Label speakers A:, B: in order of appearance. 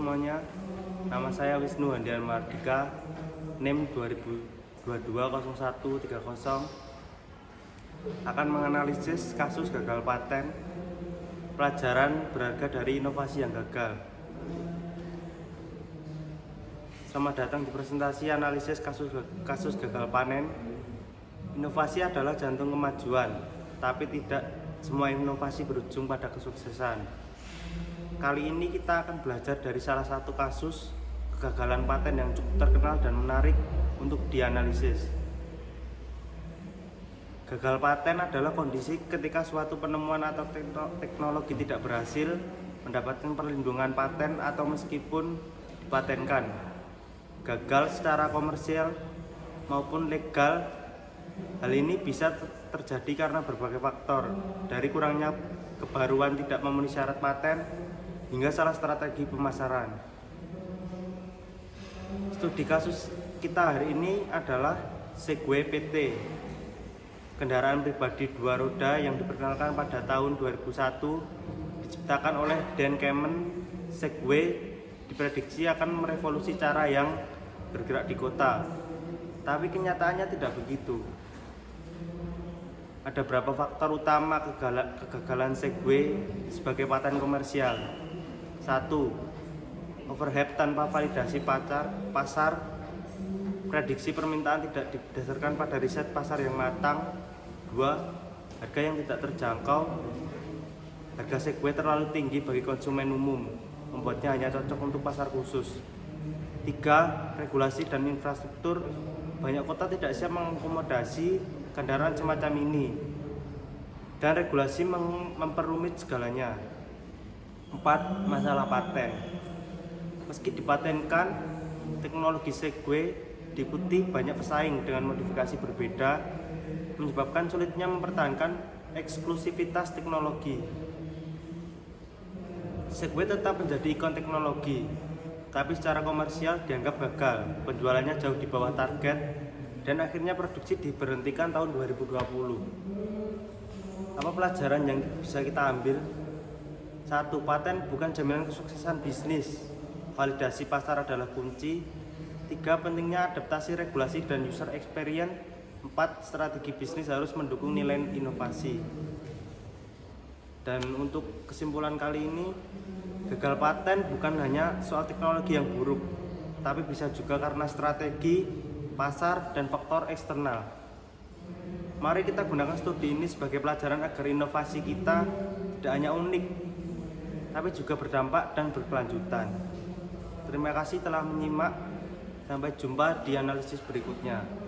A: semuanya, nama saya Wisnu Handian Mardika, NIM 20220130, akan menganalisis kasus gagal paten, pelajaran berharga dari inovasi yang gagal. Selamat datang di presentasi analisis kasus gagal panen. Inovasi adalah jantung kemajuan, tapi tidak semua inovasi berujung pada kesuksesan. Kali ini kita akan belajar dari salah satu kasus kegagalan paten yang cukup terkenal dan menarik untuk dianalisis. Gagal paten adalah kondisi ketika suatu penemuan atau teknologi tidak berhasil mendapatkan perlindungan paten atau meskipun dipatenkan, gagal secara komersial maupun legal. Hal ini bisa terjadi karena berbagai faktor, dari kurangnya kebaruan tidak memenuhi syarat paten hingga salah strategi pemasaran. Studi kasus kita hari ini adalah Segway PT, kendaraan pribadi dua roda yang diperkenalkan pada tahun 2001, diciptakan oleh Dan Kemen. Segway diprediksi akan merevolusi cara yang bergerak di kota, tapi kenyataannya tidak begitu. Ada beberapa faktor utama kegagalan Segway sebagai paten komersial. 1. Overhype tanpa validasi pasar. Prediksi permintaan tidak didasarkan pada riset pasar yang matang. 2. Harga yang tidak terjangkau. Harga Segway terlalu tinggi bagi konsumen umum, membuatnya hanya cocok untuk pasar khusus. 3. Regulasi dan infrastruktur. Banyak kota tidak siap mengakomodasi kendaraan semacam ini, dan regulasi memperumit segalanya. 4. Masalah paten. Meski dipatenkan, teknologi Segway diikuti banyak pesaing dengan modifikasi berbeda, menyebabkan sulitnya mempertahankan eksklusivitas teknologi. Segway tetap menjadi ikon teknologi, tapi secara komersial dianggap gagal, penjualannya jauh di bawah target, dan akhirnya produksi diberhentikan tahun 2020. Apa pelajaran yang bisa kita ambil? 1. Paten bukan jaminan kesuksesan bisnis. Validasi pasar adalah kunci. 3. Pentingnya adaptasi regulasi dan user experience. 4. Strategi bisnis harus mendukung nilai inovasi. Dan untuk kesimpulan kali ini, gagal paten bukan hanya soal teknologi yang buruk, tapi bisa juga karena strategi, pasar, dan faktor eksternal. Mari kita gunakan studi ini sebagai pelajaran agar inovasi kita tidak hanya unik, tapi juga berdampak dan berkelanjutan. Terima kasih telah menyimak. Sampai jumpa di analisis berikutnya.